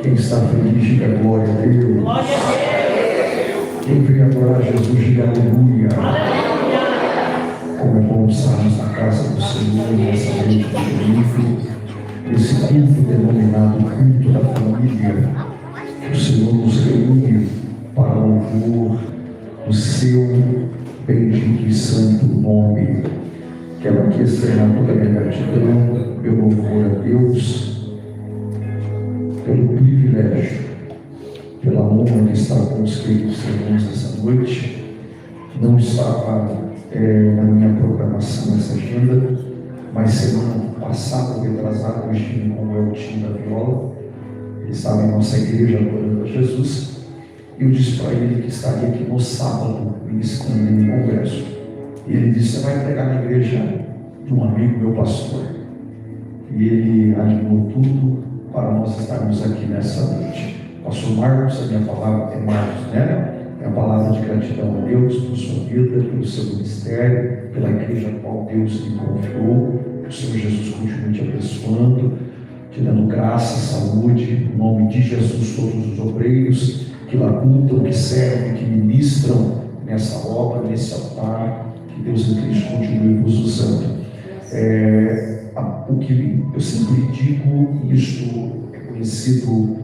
Quem está feliz, diga glória a Deus. Glória a Deus. Quem veio adorar Jesus, diga aleluia. Aleluia. Como é bom estarmos na casa do Senhor nessa noite terrível, esse culto denominado culto da família. O Senhor nos reúne para louvor do seu bendito e santo nome. Quero aqui externar toda a minha gratidão, meu louvor a Deus, pelo privilégio, pela honra de estar com os queridos irmãos essa noite. Não estava na minha programação essa agenda, mas semana passada, ou retrasada, eu estive com o Eltinho da Viola. Ele estava em nossa igreja adorando a Jesus. E eu disse para ele que estaria aqui no sábado, ministrando em um congresso. E ele disse: você vai pregar na igreja de um amigo meu pastor. E ele animou tudo para nós estarmos aqui nessa noite. Pastor Marcos, a minha palavra é Marcos, né? É a palavra de gratidão a Deus por sua vida, pelo seu ministério, pela igreja a qual Deus lhe confiou. Que o Senhor Jesus continue te abençoando, te dando graça, saúde, em nome de Jesus, todos os obreiros que labutam, que servem, que ministram nessa obra, nesse altar. Que Deus em Cristo continue vos usando. O que eu sempre digo, e isto é conhecido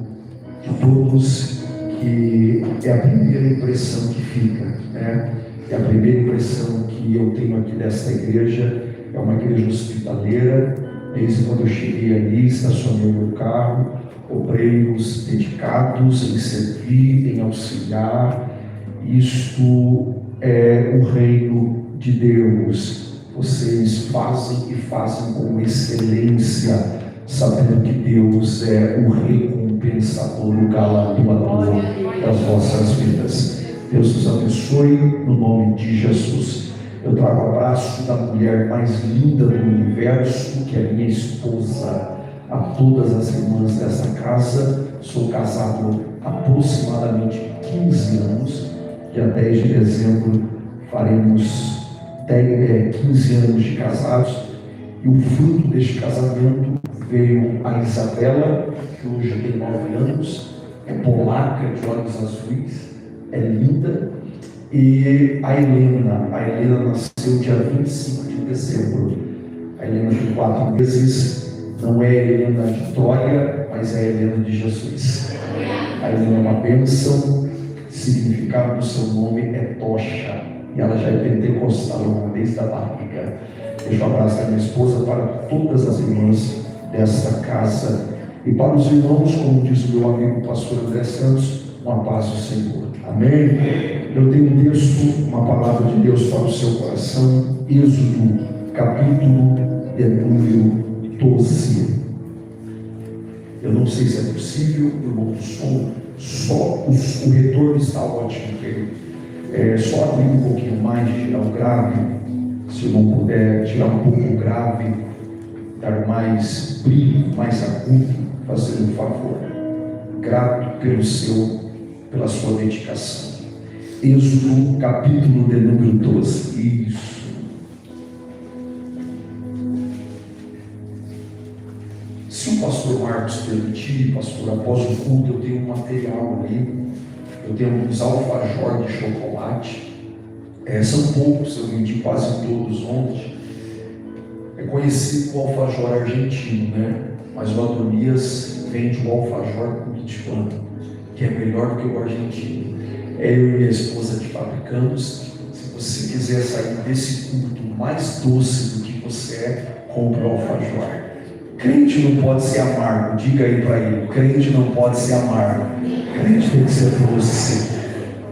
de todos, que é a primeira impressão que fica, né? É a primeira impressão que eu tenho aqui desta igreja. É uma igreja hospitaleira. Desde quando eu cheguei ali, estacionei o meu carro, obreiros dedicados em servir, em auxiliar. Isto é o reino de Deus. Vocês fazem e fazem com excelência, sabendo que Deus é o recompensador, o galardoador das vossas vidas. Deus nos abençoe no nome de Jesus. Eu trago o abraço da mulher mais linda do universo, que é minha esposa, a todas as irmãs dessa casa. Sou casado há aproximadamente 15 anos. Dia 10 de dezembro faremos 15 anos de casados. E o fruto deste casamento veio a Isabela, que hoje tem 9 anos, é polaca, de olhos azuis, é linda. E a Helena nasceu dia 25 de dezembro. A Helena tem 4 meses, não é a Helena de Vitória, mas é a Helena de Jesus. A Helena é uma bênção, o significado do seu nome é tocha, e ela já é pentecostal desde a barriga. Deixo um abraço da minha esposa para todas as irmãs desta casa e para os irmãos, como diz o meu amigo pastor André Santos, uma paz do Senhor. Amém? Eu tenho um texto, uma palavra de Deus para o seu coração, Êxodo, capítulo de número 12. Eu não sei se é possível, irmão do som, só o retorno está ótimo, só abrir um pouquinho mais, tirar o grave, se não puder tirar um pouco o grave, dar mais brilho, mais agudo, fazer um favor. Grato pela sua dedicação. Êxodo, capítulo de número 12. Isso. Se o pastor Marcos permitir, pastor, após o culto, eu tenho um material ali. Eu tenho uns alfajor de chocolate. São poucos, eu vendi quase todos ontem. É conhecido como alfajor argentino, né? Mas o Adonias vende o alfajor curitibano, que é melhor do que o argentino. Eu e minha esposa que fabricamos. Se você quiser sair desse culto mais doce do que você é, compre o alfajor. Crente não pode ser amargo, diga aí para ele: crente não pode ser amargo, crente tem que ser doce.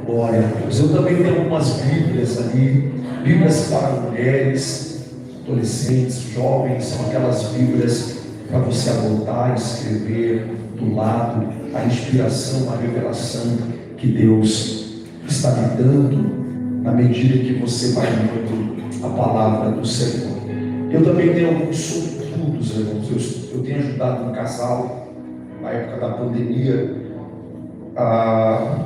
Glória a Deus. Eu também tenho algumas bíblias ali, bíblias para mulheres, adolescentes, jovens. São aquelas bíblias para você anotar, escrever do lado a inspiração, a revelação que Deus está lhe dando na medida que você vai lendo a palavra do Senhor. Eu também tenho alguns sobretudos, irmãos. Eu tenho ajudado um casal na época da pandemia,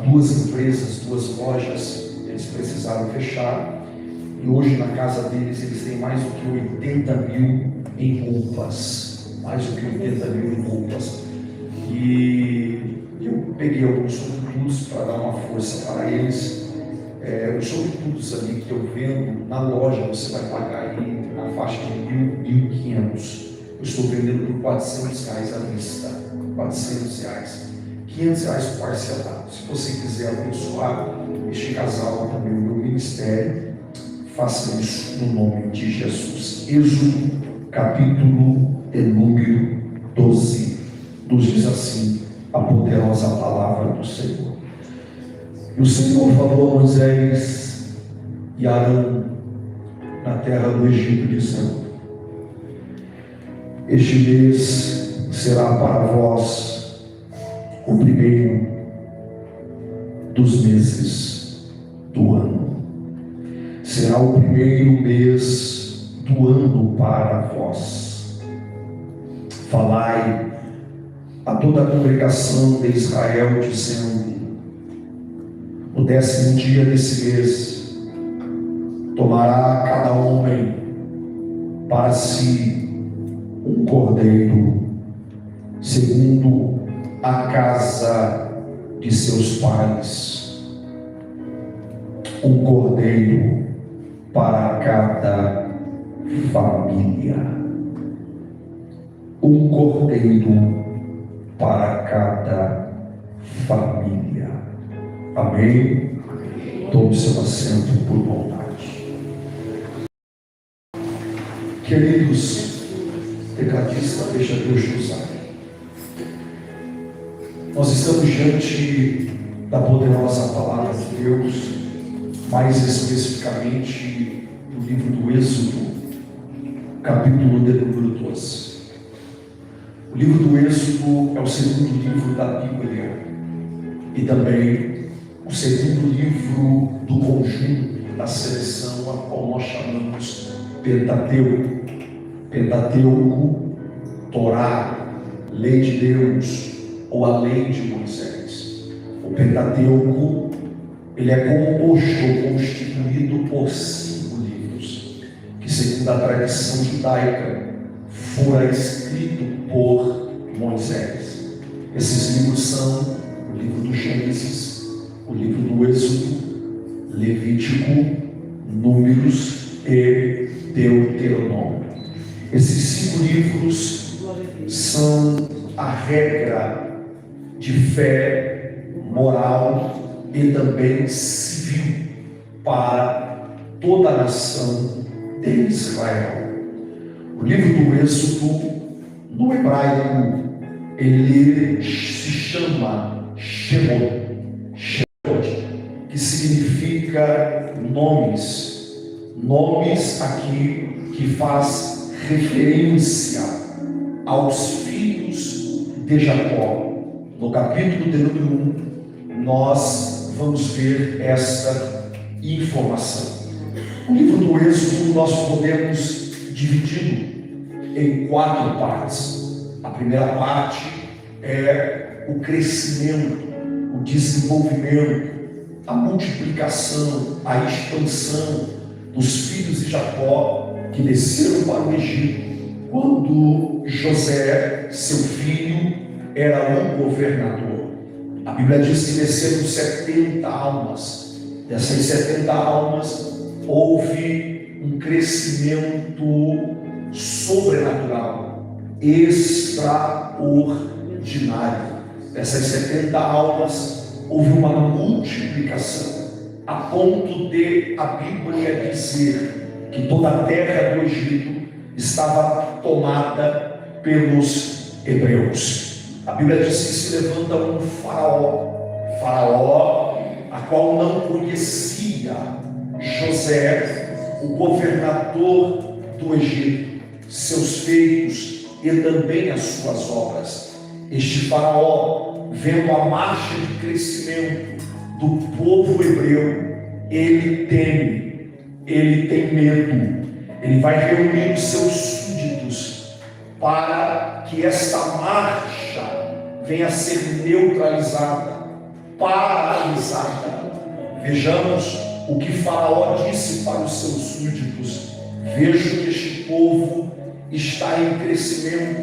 duas empresas, 2 lojas, eles precisaram fechar, e hoje na casa deles eles têm mais do que 80 mil em roupas, mais do que 80 mil em roupas. E peguei alguns sobretudos para dar uma força para eles. Os sobretudos ali que eu vendo na loja, você vai pagar aí na faixa de 1.500. Eu estou vendendo por R$400 à vista. R$400. R$500 parcelado. Se você quiser abençoar este casal também, o meu ministério, faça isso no nome de Jesus. Êxodo, capítulo de número 12, nos diz assim a poderosa palavra do Senhor. E o Senhor falou a Moisés e Arão na terra do Egito, dizendo: este mês será para vós o primeiro dos meses do ano. Será o primeiro mês do ano para vós. Falai a toda a congregação de Israel, dizendo: no 10º dia desse mês, tomará cada homem para si um cordeiro, segundo a casa de seus pais, um cordeiro para cada família, um cordeiro para cada família. Amém? Tome seu assento por vontade. Queridos, tecladista, deixa Deus te usar. Nós estamos diante da poderosa palavra de Deus, mais especificamente no livro do Êxodo, capítulo de número 12. O livro do Êxodo é o segundo livro da Bíblia e também o segundo livro do conjunto da seleção a qual nós chamamos Pentateuco. Pentateuco, Torá, Lei de Deus ou a Lei de Moisés. O Pentateuco, ele é composto ou constituído por 5 livros, que segundo a tradição judaica, fora escrito por Moisés. Esses livros são o livro do Gênesis, o livro do Êxodo, Levítico, Números e Deuteronômio. Esses 5 livros são a regra de fé, moral e também civil para toda a nação de Israel. O livro do Êxodo, no hebraico, ele se chama Shemot, que significa nomes aqui que faz referência aos filhos de Jacó. No capítulo de número 1, nós vamos ver esta informação. O livro do Êxodo nós podemos dividi-lo em 4 partes. A primeira parte é o crescimento, o desenvolvimento, a multiplicação, a expansão dos filhos de Jacó que desceram para o Egito quando José, seu filho, era um governador. A Bíblia diz que desceram 70 almas. Dessas 70 almas houve um crescimento sobrenatural, extraordinário. Dessas 70 almas houve uma multiplicação, a ponto de a Bíblia dizer que toda a terra do Egito estava tomada pelos hebreus. A Bíblia diz que se levanta um faraó, a qual não conhecia José, o governador do Egito, seus feitos e também as suas obras. Este faraó, vendo a marcha de crescimento do povo hebreu, ele teme, ele tem medo, ele vai reunir os seus súditos para que esta marcha venha a ser neutralizada, paralisada. Vejamos o que Faraó disse para os seus súditos: vejo que este povo está em crescimento,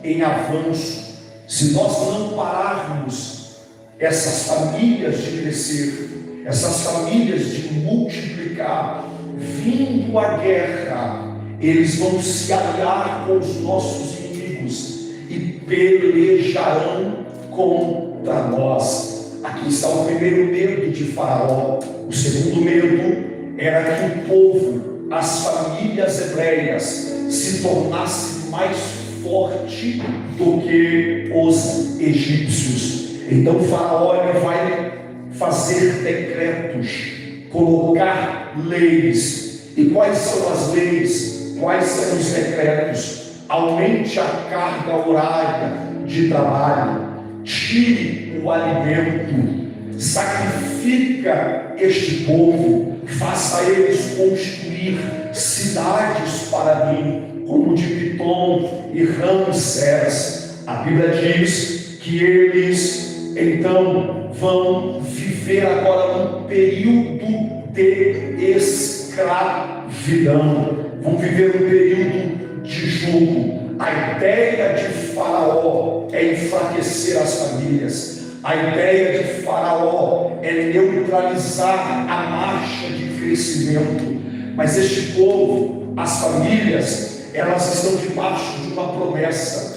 em avanço. Se nós não pararmos essas famílias de crescer, essas famílias de multiplicar, vindo a guerra, eles vão se aliar com os nossos inimigos e pelejarão contra nós. Aqui está o primeiro medo de Faraó. O segundo medo era que o povo, as famílias hebreias, se tornassem mais forte do que os egípcios. Então Faraó ele vai fazer decretos, colocar leis. E quais são as leis? Quais são os decretos? Aumente a carga horária de trabalho, tire o alimento, sacrifica este povo, faça eles construir cidades para mim, como de Pitom e Ramsés. A Bíblia diz que eles então vão viver agora um período de escravidão, vão viver um período de jugo. A ideia de Faraó é enfraquecer as famílias. A ideia de Faraó é neutralizar a marcha de crescimento. Mas este povo, as famílias, elas estão debaixo de uma promessa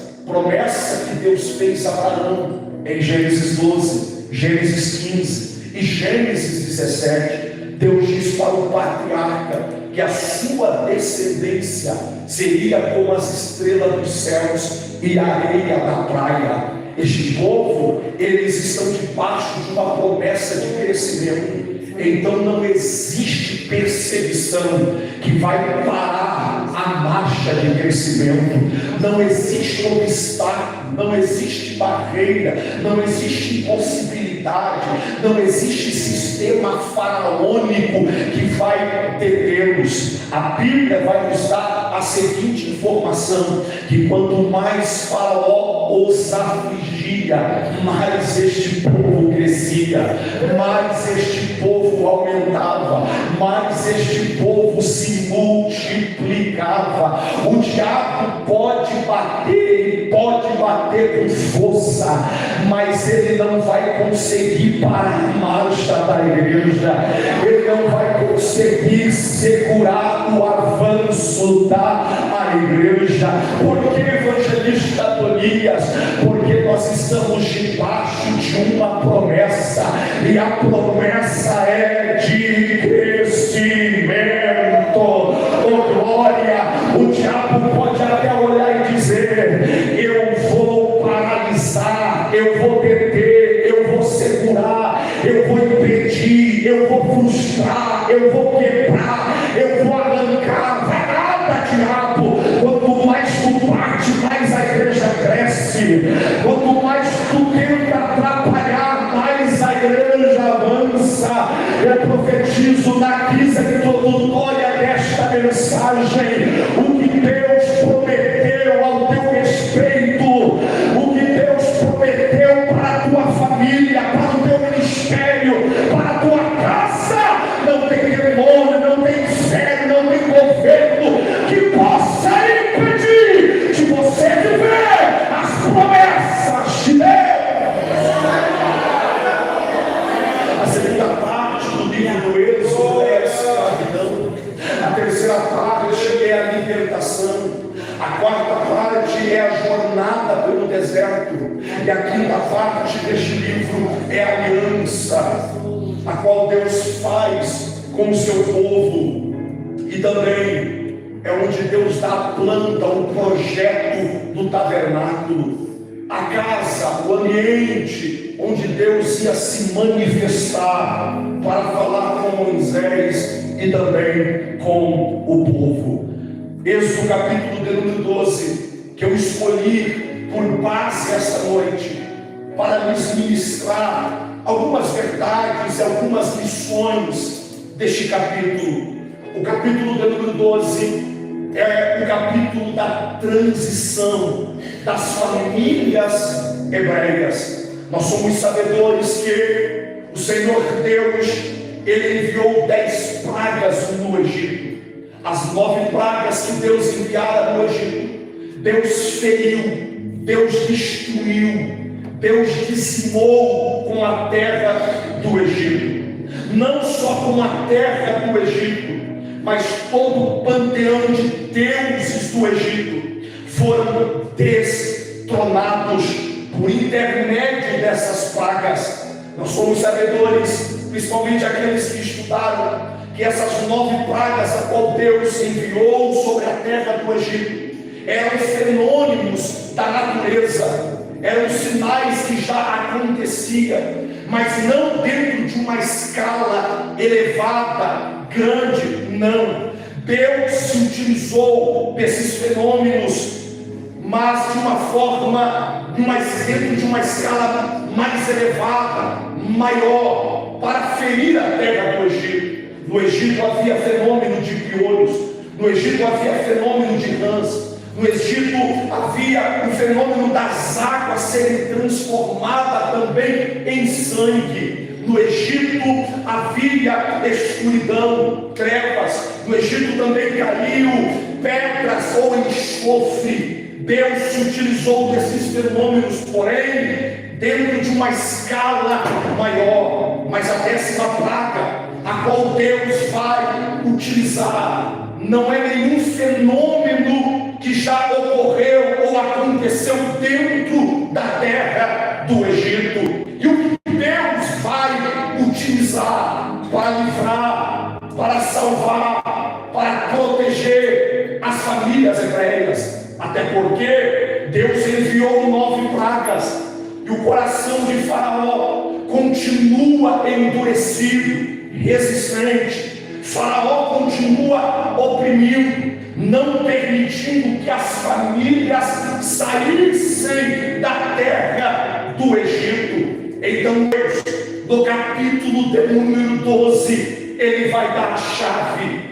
que Deus fez a Abraão em Gênesis 12, Gênesis 15 e Gênesis 17. Deus diz para o patriarca que a sua descendência seria como as estrelas dos céus e a areia da praia. Este povo, eles estão debaixo de uma promessa de crescimento. Então não existe perseguição que vai parar a marcha de crescimento. Não existe obstáculo, não existe barreira, não existe impossibilidade, não existe sistema faraônico que vai detê-los. A Bíblia vai nos dar a seguinte informação: que quanto mais Faraó os afligia, mais este povo crescia, mais este povo aumentava, mais este povo se multiplicava. O diabo pode bater com força, mas ele não vai conseguir parar a marcha da igreja, ele não vai conseguir segurar o avanço da igreja. Por que, evangelista Adonias? Porque nós estamos debaixo de uma promessa, e a promessa é de crescimento. Oh glória! O diabo pode até olhar e dizer: eu vou paralisar, eu vou deter, eu vou segurar, eu vou impedir, eu vou frustrar, eu vou quebrar, eu vou arrancar. Vai nada, diabo! Quanto mais tu bate, mais a igreja cresce. Quanto mais tu tenta atrapalhar, mais a igreja avança. Eu profetizo na crise de glória desta mensagem: o que Deus prometeu ao teu respeito, o que Deus prometeu para a tua família, para o teu ministério, para a tua casa, não tem demônio, não tem inferno, não tem governo que possa impedir de você viver as promessas de Deus. A segunda parte do livro do Êxodo é a escravidão. A terceira parte é a libertação. A quarta parte é a jornada pelo deserto. E a quinta parte deste livro é a aliança, a qual Deus faz com o seu povo. E também é onde Deus dá a planta, o projeto do tabernáculo, a casa, o ambiente onde Deus ia se manifestar para falar com Moisés e também com o povo. Êxodo capítulo de número 12, que eu escolhi por base esta noite para lhes ministrar algumas verdades, algumas lições deste capítulo. O capítulo de número 12 é o capítulo da transição das famílias hebreias. Nós somos sabedores que o Senhor Deus, Ele enviou 10 pragas no Egito. As 9 pragas que Deus enviara no Egito, Deus feriu, Deus destruiu, Deus dizimou com a terra do Egito. Não só com a terra do Egito, mas todo o panteão de deuses do Egito foram destronados por intermédio dessas pragas. Nós somos sabedores, principalmente aqueles que estudaram, que essas 9 pragas a qual Deus enviou sobre a terra do Egito eram fenômenos da natureza, eram sinais que já aconteciam, mas não dentro de uma escala elevada, grande, não. Deus se utilizou desses fenômenos, mas de uma forma, dentro de uma escala mais elevada, maior, para ferir a terra do Egito. No Egito havia fenômeno de piolhos, no Egito havia fenômeno de rãs, no Egito havia o fenômeno das águas serem transformadas também em sangue. No Egito havia escuridão, trevas. No Egito também caiu pedras ou enxofre. Deus se utilizou desses fenômenos, porém, dentro de uma escala maior. Mas a 10ª praga, a qual Deus vai utilizar, não é nenhum fenômeno que já ocorreu ou aconteceu dentro da terra do Egito. E o que Deus vai utilizar para livrar, para salvar, para proteger as famílias hebreias? Até porque Deus enviou 9 pragas e o coração de Faraó continua endurecido, resistente. Faraó continua oprimindo, não permitindo que as famílias saíssem da terra do Egito. Então Deus, no capítulo de número 12, Ele vai dar a chave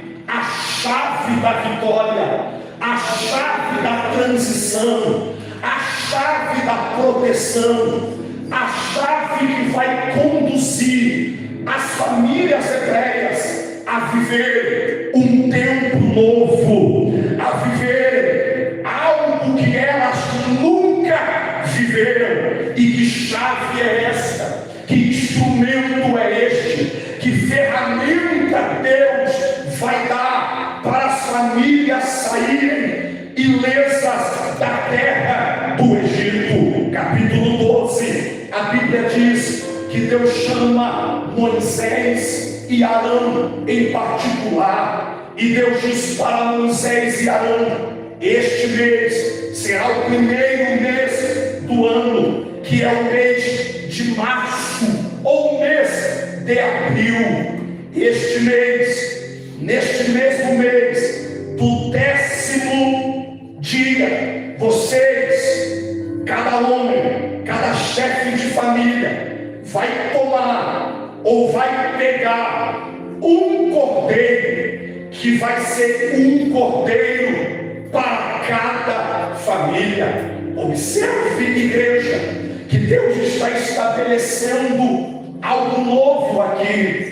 da vitória, a chave da transição, a chave da proteção, a chave que vai conduzir as famílias hebreias a viver um tempo novo, a viver algo que elas nunca viveram. E que chave é esta? Que instrumento é este? Que ferramenta Deus vai dar para as famílias saírem ilesas da terra do Egito? Capítulo 12, a Bíblia diz que Deus chama Moisés e Arão em particular, e Deus diz para Moisés e Arão: este mês será o primeiro mês do ano, que é o mês de março, ou o mês de abril. Este mês, neste mesmo mês, do 10º dia, vocês, cada homem, cada chefe de família, vai tomar ou vai pegar um cordeiro, que vai ser um cordeiro para cada família. Observe, igreja, que Deus está estabelecendo algo novo aqui.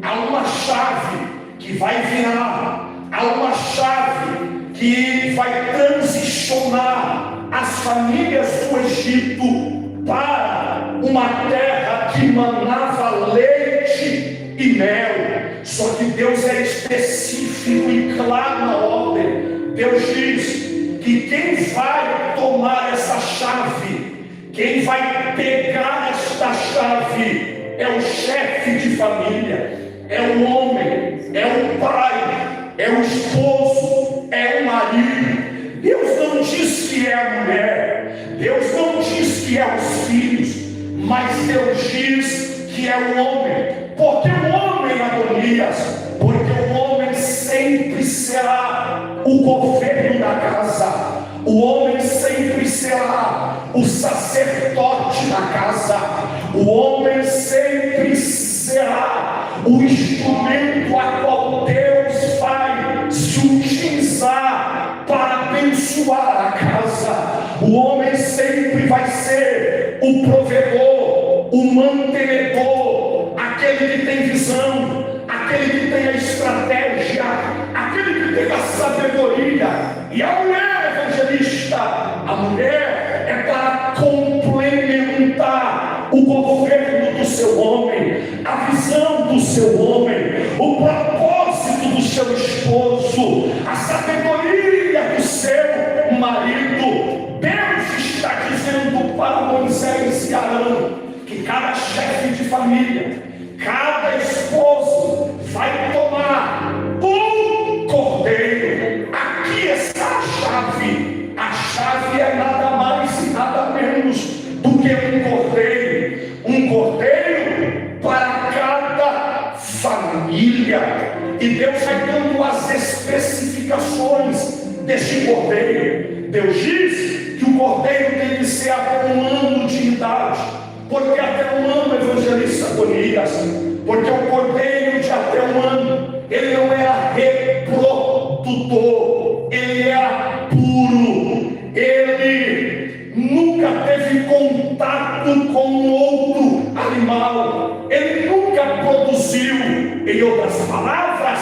Há uma chave que vai virar, há uma chave que vai transicionar as famílias do Egito para uma terra que manava leite e mel. Só que Deus é específico e claro na ordem. Deus diz que quem vai tomar essa chave, quem vai pegar esta chave, é o chefe de família, é o homem, é o pai, é o esposo, é o marido. Deus não diz que é a mulher, Deus não diz que é os filhos, mas Deus diz que é o homem. Porque o homem, Adonias, porque o homem sempre será o governo da casa, o homem sempre será o sacerdote da casa, o homem sempre será o instrumento a qual Deus vai se utilizar para abençoar a casa. O homem sempre vai ser o provedor, o mantenedor, aquele que tem visão, aquele que tem a estratégia, aquele que tem a sabedoria. E a mulher evangelista, a mulher é para complementar orientar o governo do seu homem, a visão do seu homem, o propósito do seu esposo, a sabedoria do seu marido. Deus está dizendo para Moisés e Arão que cada chefe de família, cada esposo vai tomar um cordeiro. Aqui está a chave. A chave é nada mais e nada menos do que um cordeiro. Um cordeiro para cada família. E Deus vai dando as especificações deste cordeiro. Deus diz que o cordeiro tem que ser até 1 ano de idade. Porque até 1 ano, evangelista Golias, porque o cordeiro de até 1 ano, ele não era reprodutor, ele era puro, ele nunca teve contato com outro animal, ele nunca produziu. Em outras palavras,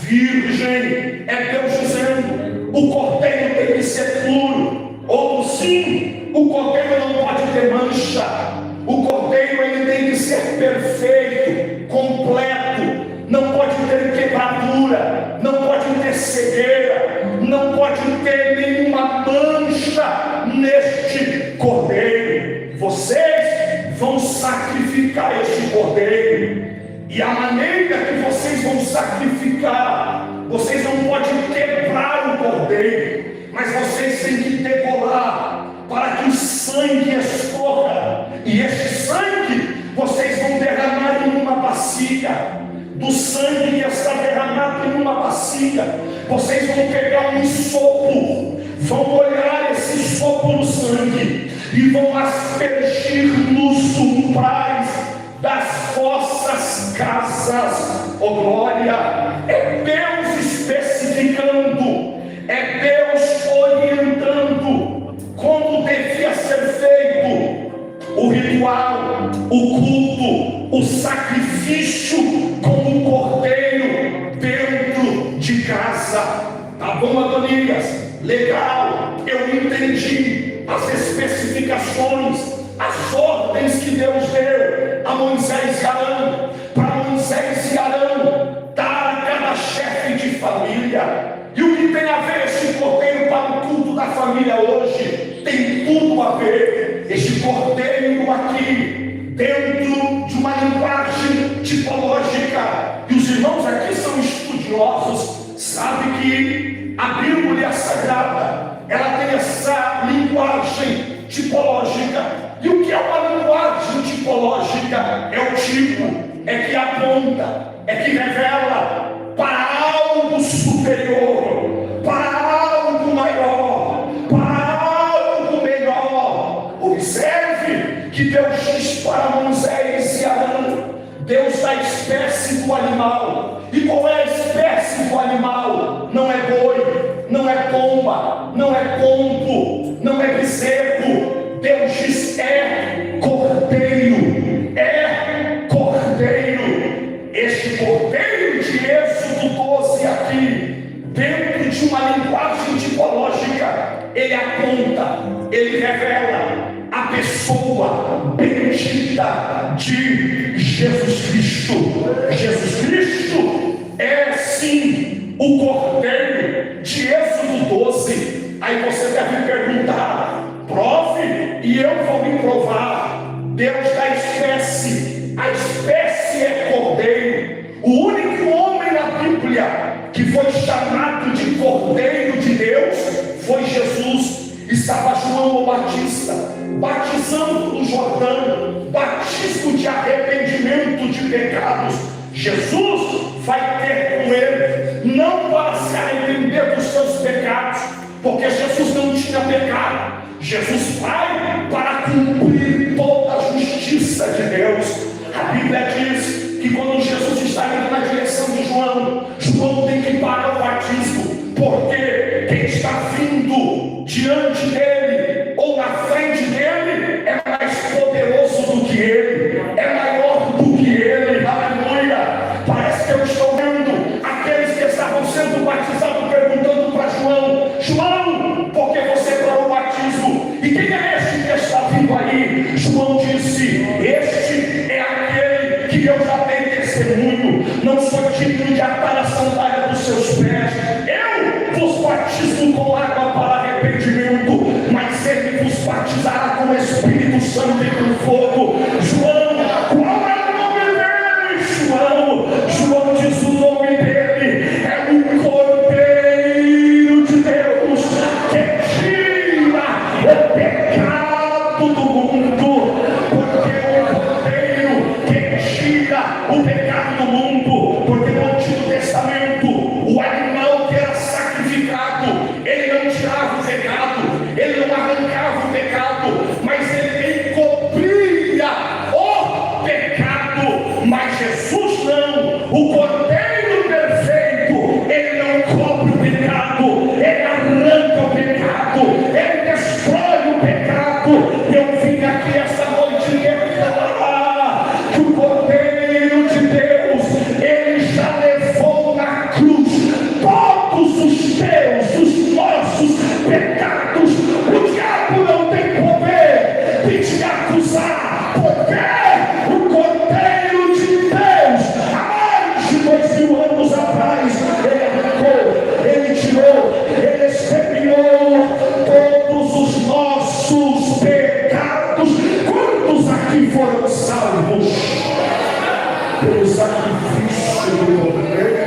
virgem. É Deus dizendo: o cordeiro tem que ser puro. Ou sim, o cordeiro não pode ter mancha. O cordeiro ele tem que ser perfeito, completo, não pode ter quebradura, não pode ter cegueira, não pode ter nenhuma mancha neste cordeiro. Vocês vão sacrificar este cordeiro, e a maneira que vocês vão sacrificar, vocês não podem quebrar o cordeiro, mas vocês têm que degolar para que o sangue escorra, e este sangue vocês vão derramar em uma bacia. Do sangue que está derramado em uma bacia, vocês vão pegar um sopo, vão molhar esse sopo no sangue e vão aspergir nos umbrais das vossas casas. Oh glória! É Deus especificando, é Deus orientando como devia ser feito o ritual, o culto, o sacrifício com o cordeiro dentro de casa. Tá bom, Adonias? Legal, eu entendi as especificações, as ordens que Deus deu a Moisés e Arão, para Moisés e Arão dar a cada chefe de família. E o que tem a ver este cordeiro para o culto da família hoje? Tem tudo a ver. Este cordeiro aqui, dentro de uma linguagem tipológica, e os irmãos aqui são estudiosos, sabem que a Bíblia Sagrada, ela tem essa linguagem tipológica. E o que é uma linguagem tipológica? É o tipo, é que aponta, é que revela para algo superior, para algo maior, para algo melhor. Observe que Deus diz para Moisés e Arão, Deus da espécie do animal. E qual é a espécie do animal? Não é boi, não é pomba, não é pombo, não é bezerro. Deus diz: é cordeiro, é cordeiro. Este cordeiro de Êxodo 12 aqui, dentro de uma linguagem tipológica, ele aponta, ele revela a pessoa bendita de Jesus Cristo. Jesus Cristo é sim o cordeiro de Êxodo 12. Aí você deve perguntar: prove, e eu vou me provar. Deus da espécie, a espécie é cordeiro. O único homem na Bíblia que foi chamado de cordeiro de Deus foi Jesus. Estava João o Batista batizando no Jordão, batismo de arrependimento de pecados. Jesus vai ter com ele, não para se arrepender dos seus pecados, porque Jesus não tinha pecado. Jesus vai para cumprir toda a justiça de Deus. A Bíblia diz que quando Jesus está indo na direção de João, João tem que parar o batismo, porque quem está vindo diante dele ou na frente dele é mais poderoso do que ele, é maior do que ele. Aleluia! Parece que eu estou vendo aqueles que estavam sendo batizados perguntando para João: João, por que você parou o batismo? E quem é este que está vindo aí? fogo. João, qual é o nome dele? João diz o nome dele, é o Cordeiro de Deus, que tira o pecado do mundo, porque o Cordeiro que tira o pecado do mundo, porque no Antigo Testamento, o animal que era sacrificado, ele não tirava o pecado, ele não arrancava o pecado, mas ele encobria o pecado. Mas Jesus não, o Cordeiro perfeito, ele não cobre o pecado, ele arranca o pecado, ele destrói o pecado. Eu vim aqui essa noite declarar que o Cordeiro de Deus, ele já levou na cruz todos os teus, os nossos pecados. O diabo não tem poder de te acusar, porque o Cordeiro de Deus, há mais de 2000 anos atrás, ele arrancou, ele tirou, ele exterminou todos os nossos pecados. Quantos aqui foram salvos pelo sacrifício do Cordeiro?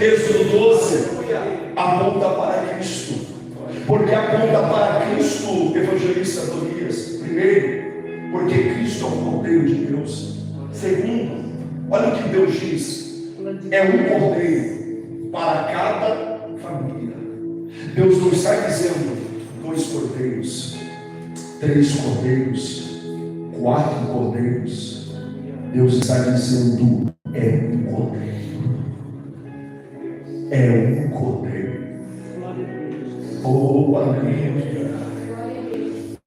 Êxodo 12 aponta para Cristo, porque aponta para Cristo, evangelista Tobias. Primeiro, porque Cristo é o Cordeiro de Deus. Segundo, olha o que Deus diz: é um cordeiro para cada família. Deus não está dizendo 2 cordeiros, 3 cordeiros, 4 cordeiros. Deus está dizendo: é um cordeiro. É um cordeiro. Oh, aleluia.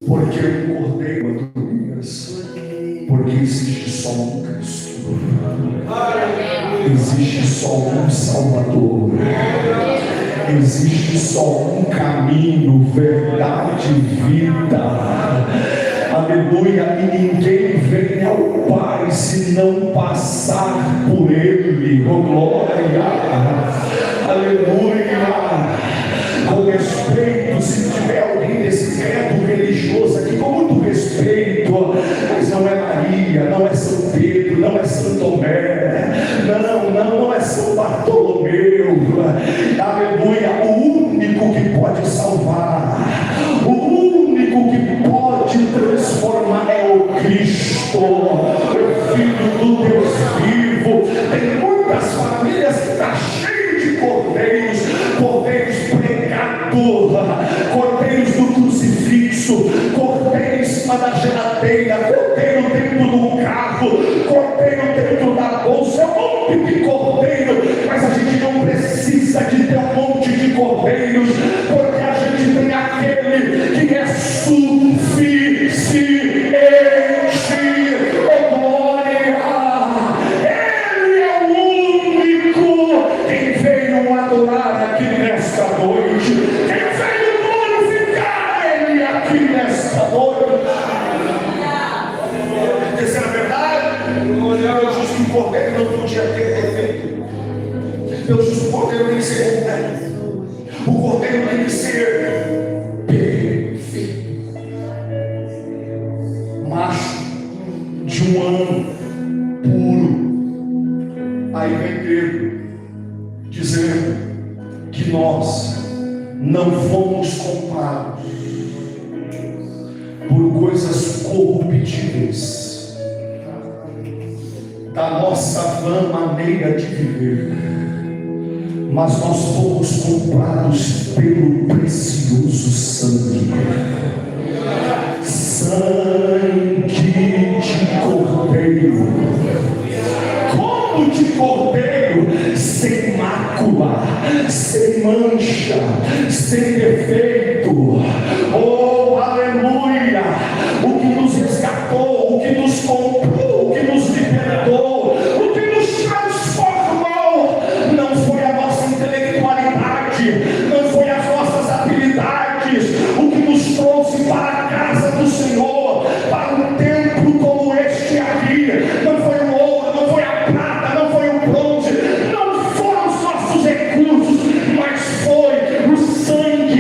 Porque um cordeiro, Tobias, porque existe só um Cristo, existe só um Salvador, existe só um caminho, verdade e vida. Aleluia. E ninguém vem ao Pai se não passar por Ele. Oh, glória. Aleluia. Com respeito, se tiver alguém desse credo religioso aqui, com muito respeito, mas não é Maria, não é São Pedro, não é São Tomé, não é São Bartolomeu. Aleluia. O único que pode salvar, o único que pode transformar é o Cristo, o Filho do Deus vivo. Tem muitas famílias que estão cheias de cordeiros pregador, cordeiros do crucifixo, cordeiros em cima da geladeira, cordeiro dentro do carro, cordeiro dentro da bolsa. É um monte de cordeiro, mas a gente não precisa de ter um monte de cordeiros, porque a gente tem aquele que é suficiente. Oh, glória! Ele é o único que veio adorar aqui nesta noite, quem veio glorificar Ele aqui nesta noite. Terceira verdade, Deus disse que o cordeiro não podia ter defeito. Deus disse que o cordeiro tem que ser completo. O cordeiro tem que ser perfeito, macho, de um ano, puro. Aí vem Pedro dizendo que nós não fomos comprados por coisas corruptíveis da nossa vã maneira de viver, mas nós fomos comprados pelo precioso sangue de cordeiro. Como de cordeiro, sem mácula, sem mancha, sem defeito. Oh, aleluia! O que nos resgatou, o que nos comprou, o que nos libertou, o que nos transformou, não foi a nossa intelectualidade, não foi as nossas habilidades. O que nos trouxe para a casa do Senhor, para um templo como este aqui, não foi o ouro, não foi a prata, não foi o bronze, não foram os nossos recursos, mas foi o sangue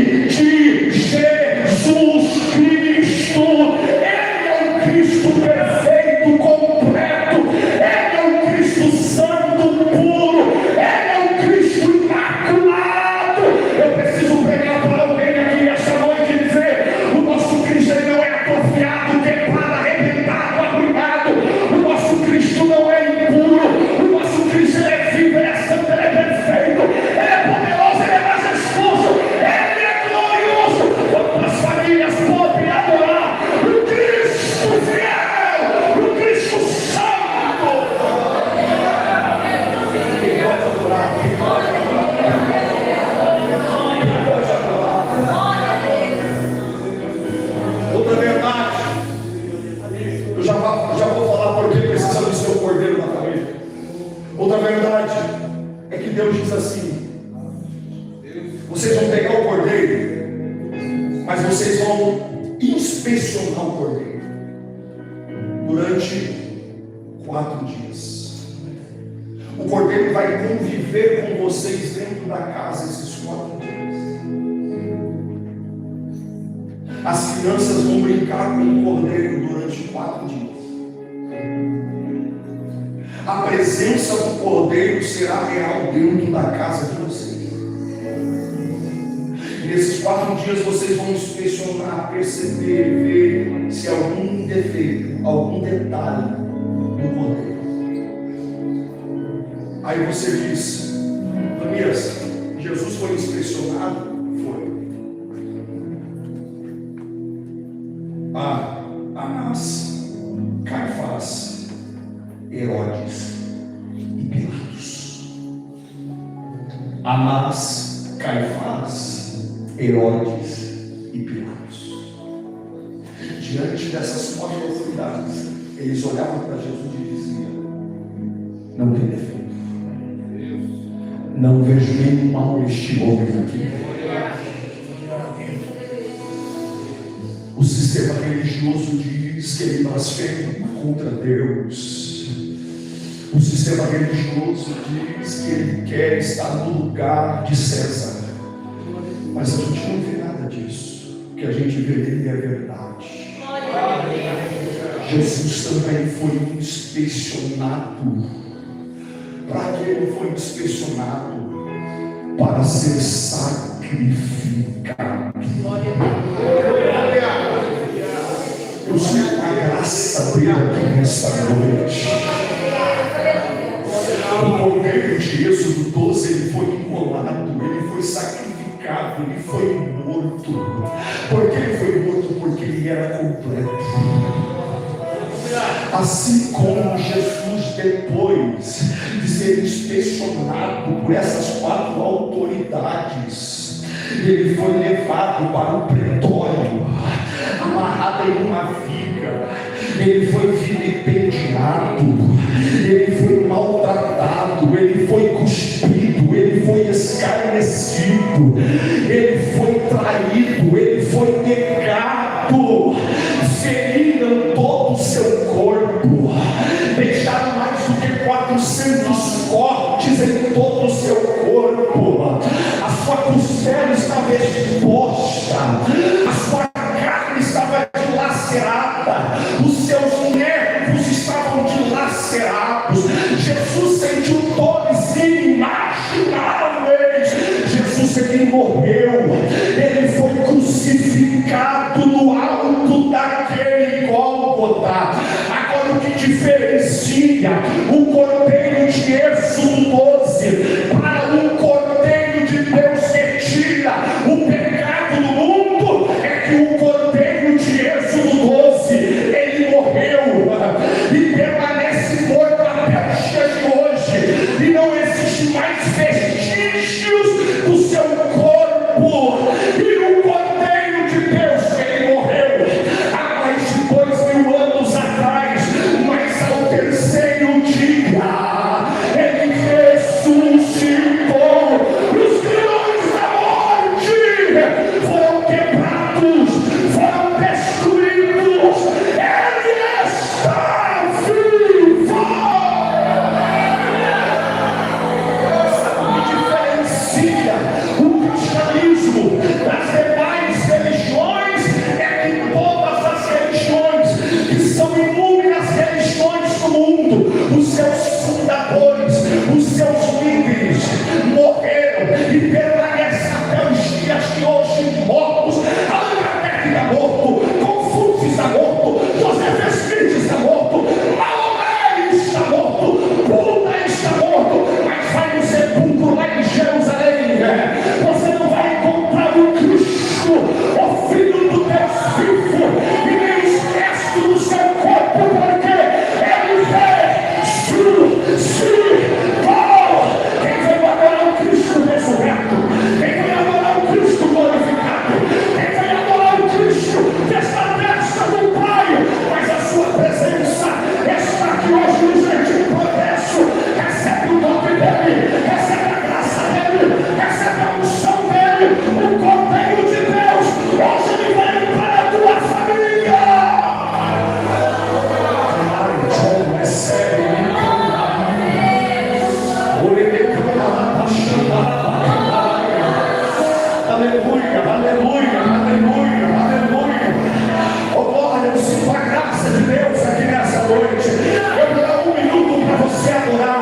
Eu já vou falar por que precisamos ter um cordeiro na família. Outra verdade é que Deus diz assim: vocês vão pegar o cordeiro, mas vocês vão inspecionar o cordeiro durante 4 dias. O cordeiro vai conviver com vocês dentro da casa esses 4 dias. As crianças vão brincar com o cordeiro durante 4 dias. A presença do cordeiro será real dentro da casa de vocês. E nesses 4 dias vocês vão inspecionar, perceber, ver se há algum defeito, algum detalhe no cordeiro. Aí você diz: Tobias, Jesus foi inspecionado? Foi. Anás, Caifás, Herodes e Pilatos. Anás, Caifás, Herodes e Pilatos. Diante dessas 4 autoridades, eles olhavam para Jesus e diziam: não tem defeito. Não vejo nenhum mal neste homem aqui. O sistema religioso diz que ele blasfema contra Deus. O sistema religioso diz que ele quer estar no lugar de César. Mas a gente não vê nada disso. O que a gente vê nele é verdade. Jesus também foi inspecionado. Para que ele foi inspecionado? Para ser sacrificado. Eu sinto a graça dele aqui nesta noite. O cordeiro de Êxodo 12, ele foi imolado, ele foi sacrificado, ele foi morto. Por que ele foi morto? Porque ele era completo. Assim como Jesus, depois de ser inspecionado por essas 4 autoridades, ele foi levado para o pretório, amarrado em uma viga, ele foi vilipendiado, ele foi maltratado, ele foi cuspido, ele foi escarnecido, ele foi traído, ele foi negado, feriram todo o seu corpo, deixaram mais do que 400 cortes em todo o seu corpo, a sua costela estava exposta, a sua carne estava dilacerada, os seus nervos estavam dilacerados. Jesus sentiu dores inimagináveis. Jesus, ele morreu, ele foi crucificado no alto daquele Gólgota. Agora, o que diferencia o cordeiro de Êxodo 12 para um cordeiro de Deus que tira o pecado do mundo é que o cordeiro de Êxodo 12 ele morreu e permanece morto até os dias de hoje, e não existe mais vestígios do seu corpo. E o cordeiro de Deus, ele morreu há mais de 2000 anos atrás, mas ao terceiro dia graça de Deus aqui nessa noite. Eu vou dar 1 minuto para você adorar,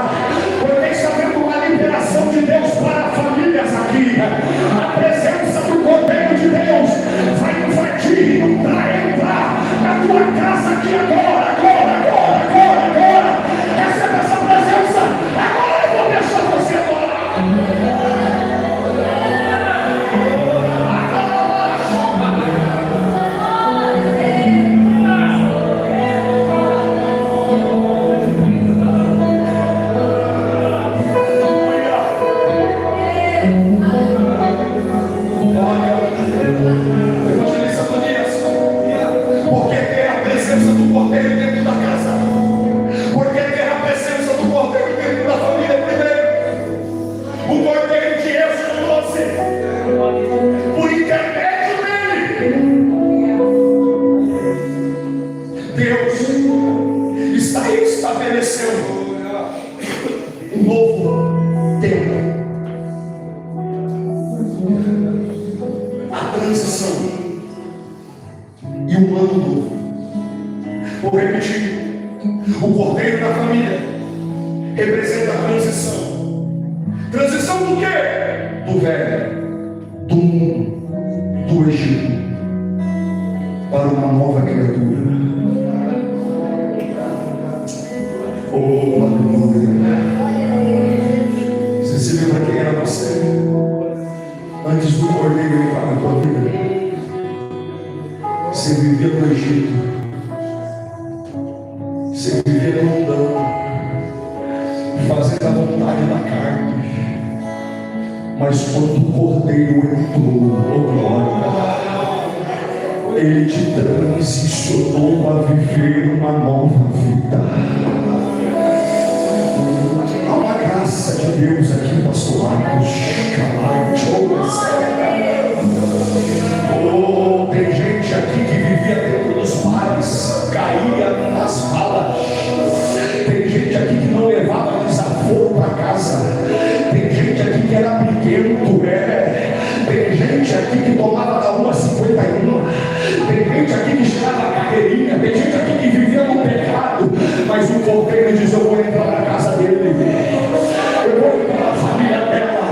porque está vendo uma liberação de Deus para famílias aqui. A presença do Cordeiro de Deus vai invadir, vai entrar na tua casa aqui agora, agora. Receba essa presença. Agora eu vou deixar você adorar. Ele te transicionou a viver uma nova vida. Há uma graça de Deus aqui, pastor Marcos. Oh, tem gente aqui que vivia dentro dos bares, caía nas balas. Tem gente aqui que não levava desaforo para casa. Tem gente aqui que era briguento, Tem gente aqui que tomava da 1,51. Tem gente aqui que cheirava carreirinha. Tem gente aqui que vivia no pecado. Mas o Cordeiro diz: eu vou entrar na casa dele. Eu vou entrar na família dela.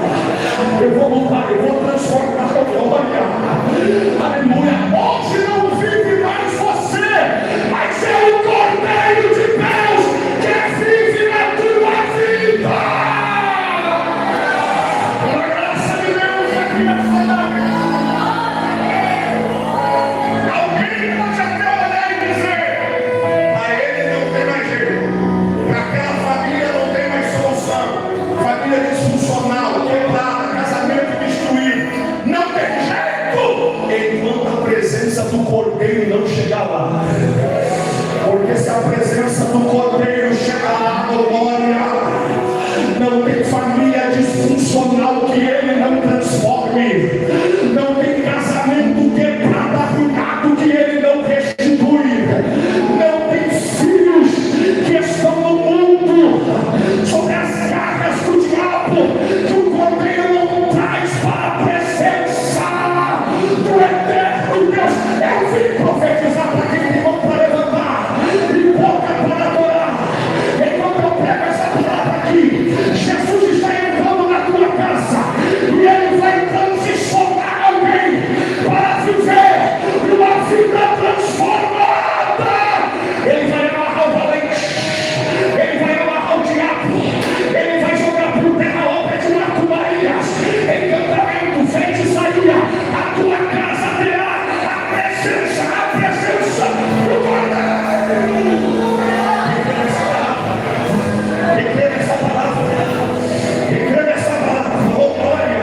Eu vou lutar, eu vou transformar a glória. Aleluia. Hoje não vive mais você, mas é o Cordeiro de Deus que vive na tua vida. A graça de Deus aqui nessa noite. Alguém pode até olhar e dizer: a ele não tem mais jeito, para aquela família não tem mais solução, família disfuncional, quebrada, casamento destruído, não tem jeito, enquanto a presença do Cordeiro não chegar lá. Porque se a presença do Cordeiro chegar lá, glória, não tem família disfuncional que ele não transforme, não tem casamento quebrado, arruinado que ele não restitui, não tem filhos que estão no mundo sobre as garras do diabo, que o Cordeiro não traz para a presença do eterno Deus. Eu vim profetizar para quem tem mão para levantar e boca para adorar. Enquanto eu prego essa palavra aqui, Jesus está entrando na tua casa e ele vai transicionar alguém para viver uma vida transformada. Ele vai amarrar o valente, ele vai amarrar o diabo, ele vai jogar por terra a obra de macumbaías, encantamento, feitiçaria. A tua casa terá a presença do Cordeiro. E crê nessa palavra, oh glória.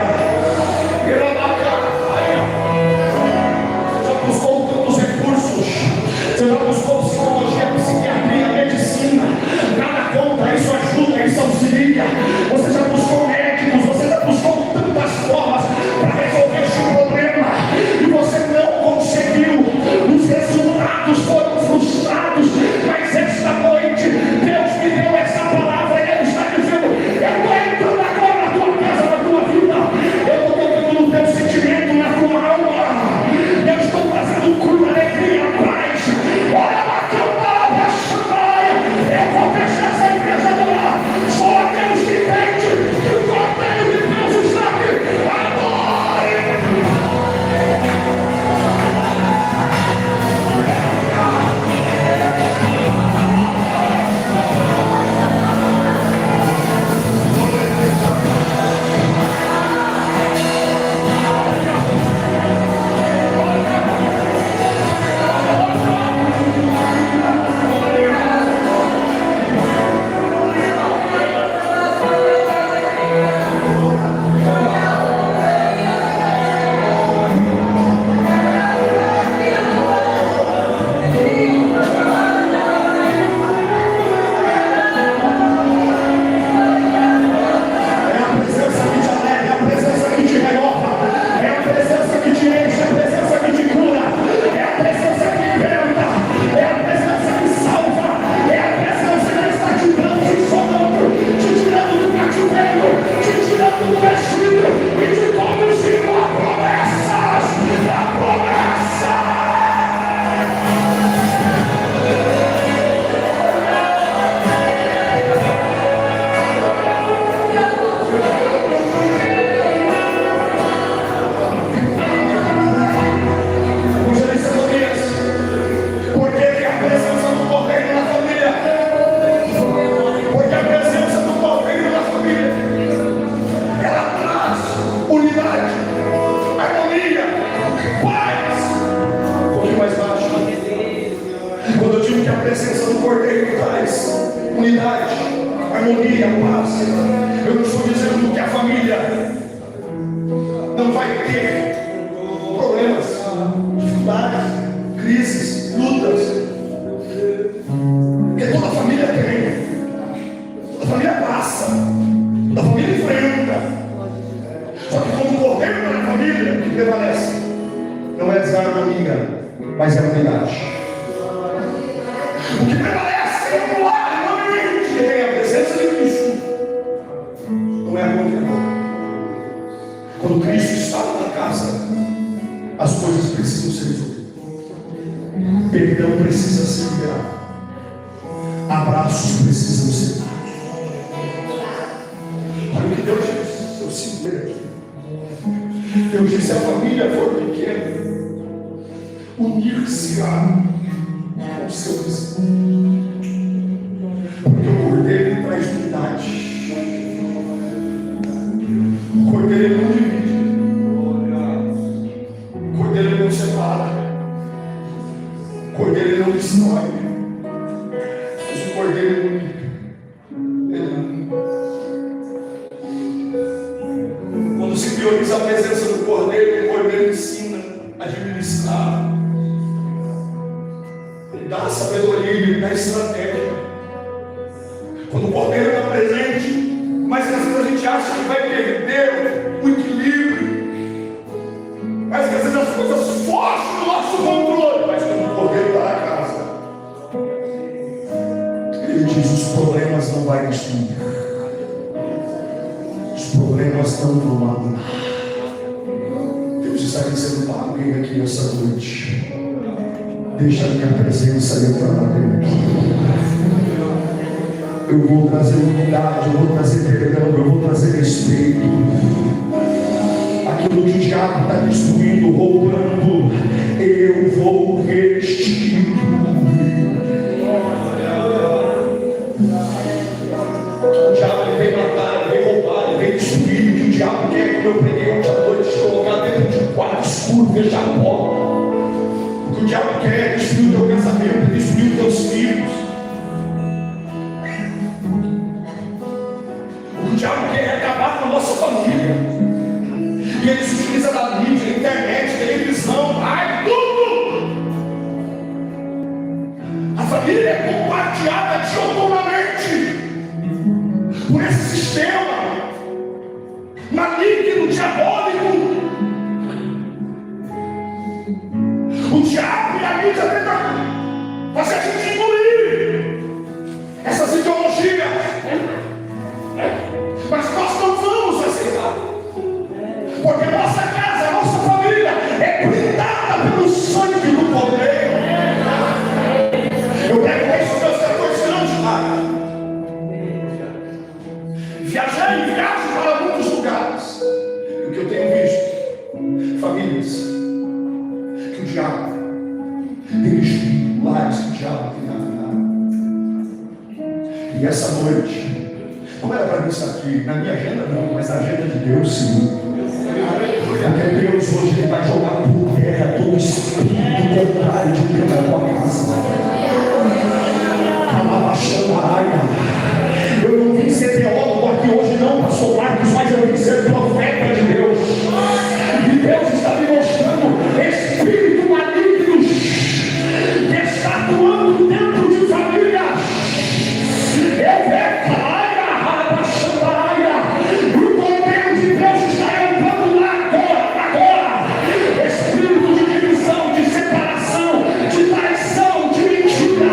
Já buscou tantos recursos, você já buscou psicologia, psiquiatria, medicina, nada contra, isso ajuda, isso auxilia. Você já buscou médicos, você já buscou tantas formas para resolver esse problema e você não conseguiu, os resultados foram frustrados. Mas esta noite Deus me deu essa palavra e ele está dizendo: eu estou entrando agora na tua casa, na tua vida, eu estou tocando no teu sentimento, na tua alma, eu estou trazendo cura, alegria, paz. Olha lá, Quando eu digo que a presença do Cordeiro traz unidade, harmonia, paz, eu não estou dizendo que a família não vai ter problemas, dificuldades, crises, lutas. Porque toda família tem, toda família passa, toda família enfrenta. Só que como o Cordeiro da família, o que prevalece não é a desarmonia, mas é a unidade. O que prevalece é o lar, não é que tem a presença de Cristo. Não é a contra. Quando Cristo está na casa, as coisas precisam ser resolvidas. Perdão precisa ser liberado. Abraços precisam ser dados. Olha o que Deus diz. Eu sinto aqui. Deus disse: se a família for pequena, unir-se-á com o seu vizinho. Porque o Cordeiro traz unidade. O Cordeiro não divide. O Cordeiro não separa. O Cordeiro não destrói. Mas o Cordeiro não. Quando se prioriza a presença do Cordeiro, o Cordeiro ensina a administrar. Ele dá a sabedoria, ele dá a estratégia. Quando o Cordeiro está presente, mas às vezes a gente acha que vai perder o equilíbrio. Mas às vezes as coisas fogem do nosso controle. Mas quando o Cordeiro está na casa, ele diz: os problemas não vai destruir. Os problemas não vão abandonar. Deus está dizendo para alguém aqui nessa noite: deixa a minha presença entrar na dentro. Eu vou trazer unidade, eu vou trazer perdão, eu vou trazer respeito. Aquilo que o diabo está destruindo, roubando, eu vou restituir. O diabo vem matar, vem roubar, vem destruir. O que o diabo quer, como eu preguei ontem à noite, colocar dentro de um quarto escuro, fechar a porta. O que o diabo quer é destruir o teu casamento, destruir os teus filhos. O diabo quer acabar com a nossa família. E ele se utiliza da mídia, internet, televisão, ai, tudo. A família é compartilhada dioturnamente por esse sistema maligno, diabólico. O diabo e a mídia tentam fazer a gente engolir essas ideologias. Mas nós não vamos aceitar, porque a nossa casa, a nossa família é blindada pelo sangue do Cordeiro. Eu prego isso meus 14 anos, Pai. Viajei e viajo para muitos lugares. E o que eu tenho visto? Famílias que o diabo tem destruído, lares que o diabo tem arruinado. E essa noite, não era para mim estar aqui, na minha agenda não, mas na agenda de Deus sim. Porque Deus hoje ele vai jogar por terra todo espírito contrário de Deus na tua casa. Eu não vim ser teólogo aqui hoje não, pastor Marcos, mas eu vim ser profeta de Deus. E Deus está me mostrando espírito maligno que está atuando dentro de família. Eu vejo espírito de divisão, de separação, de traição, de mentira.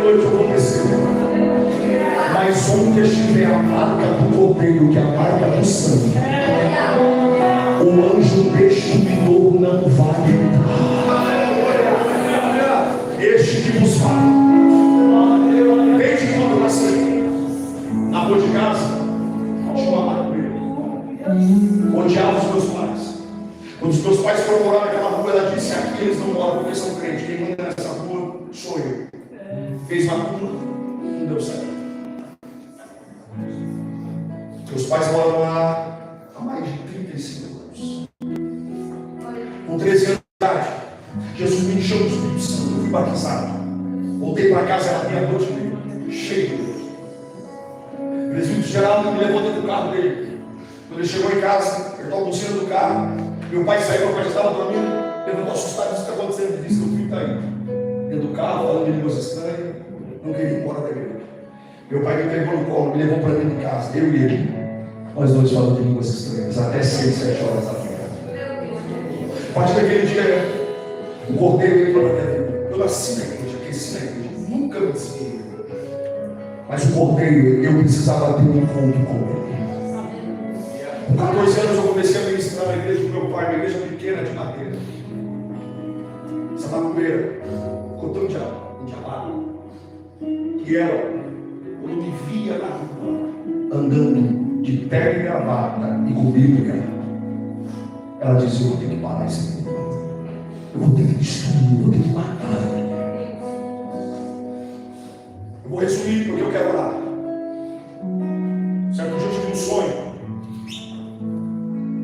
noite eu vou descer. Mas onde estiver a marca do cordeiro, que é a marca do sangue, o anjo destruidor não vai entrar. Este que vos fala, desde quando eu nasci, na rua de casa, tinha uma maconheira. Odiava os meus pais. Quando os meus pais foram morar naquela rua, ela disse: aqui eles não moram porque são crentes. Quem manda nessa rua sou eu. Fez macumba, não deu certo. Meus pais moram lá há mais de 35 anos. Com 13 anos de idade, Jesus me encheu do Espírito Santo. Eu fui batizado. Voltei para casa, era meia-noite, cheio de Deus. O presbítero Geraldo me levou dentro do carro dele. Quando ele chegou em casa, ele estava cozinhando do carro. Meu pai saiu, meu pai já estava dormindo. Levantou assustado, disse: o que está acontecendo? Ele disse que o filho está aí, dentro do carro, falando de línguas estranhas. Não queria ir embora da igreja. Meu pai me pegou no colo, me levou para dentro de casa, eu e ele. Nós dois falando de línguas estranhas, até 6, 7 horas da manhã. A partir daquele dia, o cordeiro entrou na minha vida. Eu nasci na igreja, cresci na igreja, nunca me desviei. Mas o cordeiro, eu precisava ter um encontro com ele. Com 14 anos eu comecei a ministrar na igreja do meu pai, uma igreja pequena de madeira. Essa macumbeira, cotão de abaco. E ela, quando me via na rua, andando de terno e gravata e com Bíblia, ela dizia: eu vou ter que parar esse mundo. Eu vou ter que destruir, eu vou ter que matar. Eu vou resumir porque eu quero orar. Certo dia eu tive um sonho.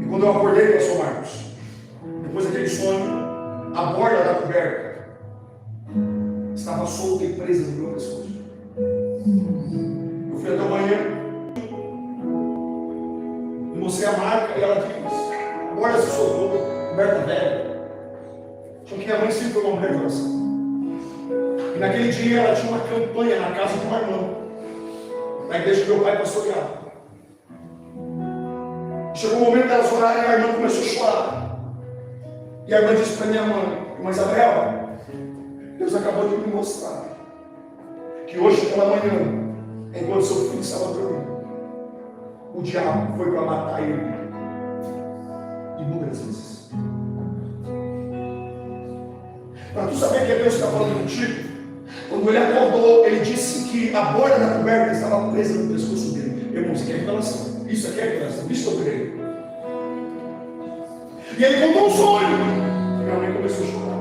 E quando eu acordei, pastor Marcos, depois daquele sonho, a borda da coberta estava solta e presa no meu pescoço. Eu fui até amanhã e mostrei a marca e ela disse: a borda se soltou, coberta velha. Porque minha mãe sempre foi uma mulher de oração. E naquele dia ela tinha uma campanha na casa de uma irmã, na igreja que meu pai pastoreava. Chegou o momento delas orarem e a irmã começou a chorar. E a irmã disse para minha mãe: irmã Isabel, Deus acabou de me mostrar que hoje pela manhã, enquanto seu filho estava dormindo, o diabo foi para matar ele inúmeras vezes. Para tu saber que é Deus que está falando contigo, quando ele acordou, ele disse que a borda da coberta estava presa no pescoço dele. Irmão, isso aqui é revelação. Isso aqui é revelação. Isso eu creio. E ele contou um sonho. E minha mãe começou a chorar.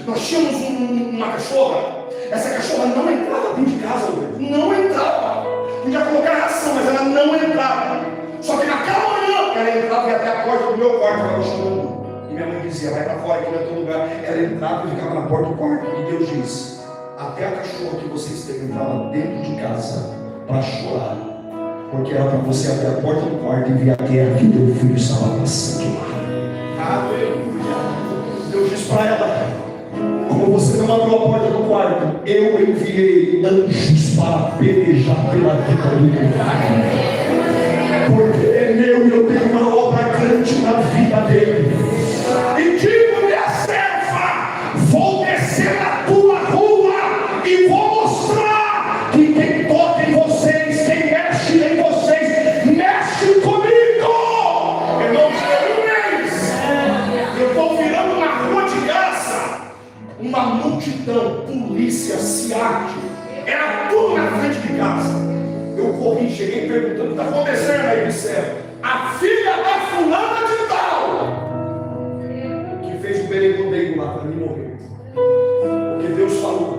Nós tínhamos uma cachorra. Essa cachorra não entrava dentro de casa, não entrava. Podia colocar ração, mas ela não entrava. Só que naquela manhã, ela entrava e ia até a porta do meu quarto, ela chamando. E minha mãe dizia: vai para fora, que não é teu lugar. Ela entrava e ficava na porta do quarto. E Deus disse: até a cachorra que vocês têm entrava dentro de casa para chorar, porque era para você abrir a porta do quarto e ver a guerra que teu filho estava passando lá. Aleluia. Deus disse para ela: como você não abriu a porta do quarto, eu enviei anjos para pelejar pela vida do meu filho, porque é meu e eu tenho uma obra grande na vida dele. E digo: minha serva, vou descer na tua rua e vou mostrar que quem toca em vocês, quem mexe em vocês, mexe comigo. Irmãos, eu estou virando na rua de casa, uma multidão, polícia, SIAT, era tudo na frente de casa. Eu corri, cheguei perguntando: está acontecendo aí? Disseram: a filha da fulana de tal fez o beregodeiro lá para mim morrer. Porque Deus falou: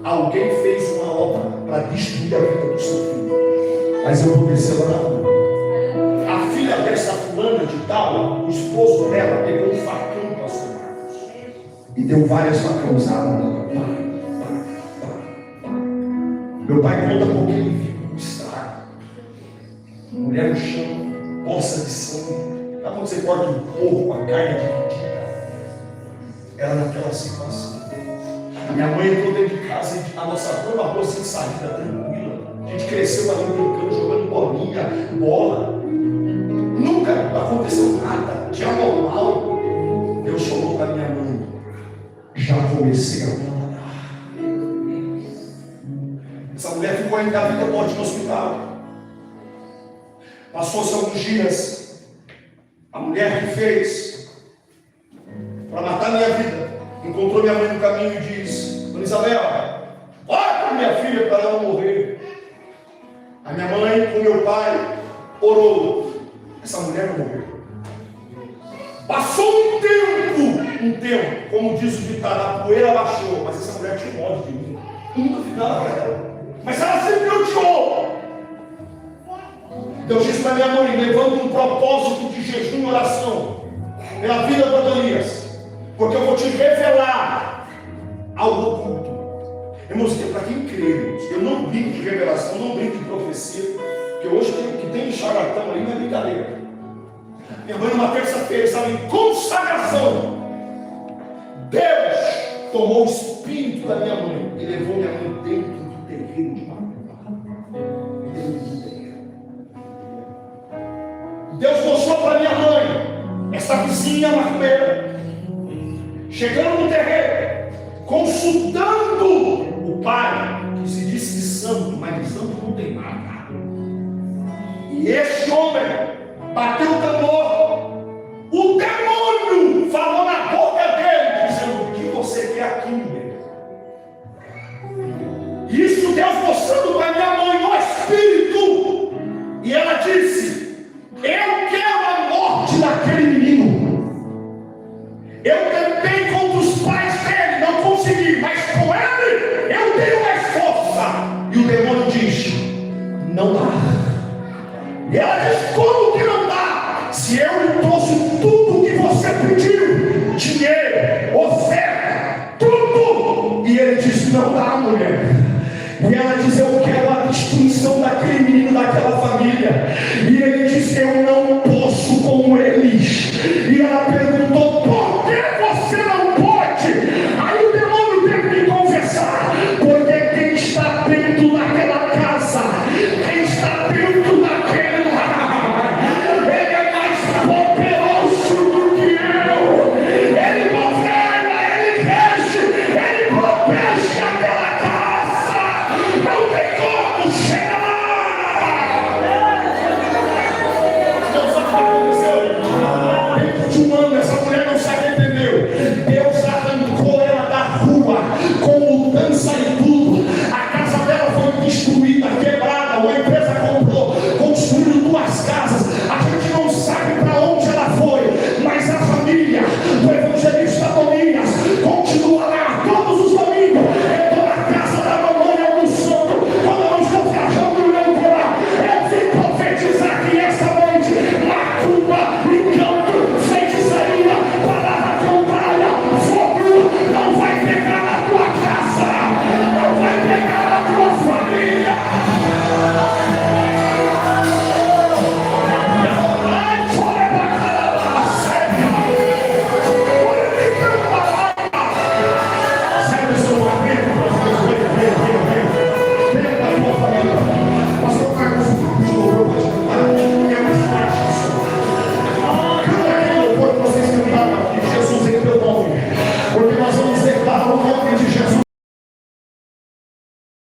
alguém fez uma obra para destruir a vida do seu filho, mas eu vou descer lá na rua. A filha dessa fulana de tal, o esposo dela pegou um facão, pastor Marcos, e deu várias facãozadas. Meu pai conta porque ele viu um estrago, mulher no chão, poça de sangue. Sabe quando você corta um porco, a carne dividida? Era naquela situação. A minha mãe entrou dentro de casa e a nossa rua era uma rua sem saída, tranquila. A gente cresceu ali brincando, jogando bolinha, bola. Nunca aconteceu nada de anormal. Deus falou para minha mãe: já comecei a trabalhar. Essa mulher ficou entre a vida e a morte no hospital. Passou-se alguns dias. A mulher que fez para matar minha vida encontrou minha mãe no caminho e disse: Dona Isabel, ora por minha filha para ela não morrer. A minha mãe com meu pai orou. Essa mulher não morreu. Passou um tempo, como diz o ditado, a poeira baixou, mas essa mulher tinha ódio de mim. Eu nunca fiz nada para ela, mas ela sempre me odiou. Deus disse para minha mãe: levando um propósito de jejum e oração pela vida do Adonias, porque eu vou te revelar algo oculto. Irmãos, para quem crê, eu não brinco de revelação, não brinco de profecia, porque hoje que tem charlatão ali não é brincadeira. Minha mãe, numa terça-feira, estava em consagração. Deus tomou o espírito da minha mãe e levou minha mãe dentro do terreiro de macumba. Deus mostrou para minha mãe essa vizinha macumbeira, chegando no terreiro, consultando o pai, que se disse de santo, mas de santo não tem nada. E esse homem bateu o tambor. O demônio falou na boca dele, dizendo: o que você quer aqui, mulher? Isso Deus mostrando para minha mãe no espírito. E ela disse: eu quero a morte daquele menino. Eu tentei contra os pais dele, não consegui, mas com ele eu tenho mais força. E o demônio diz: não dá. E ela diz: como que não dá? Se eu lhe trouxe tudo o que você pediu, dinheiro, oferta, tudo. E ele diz: não dá, mulher. E ela diz: eu quero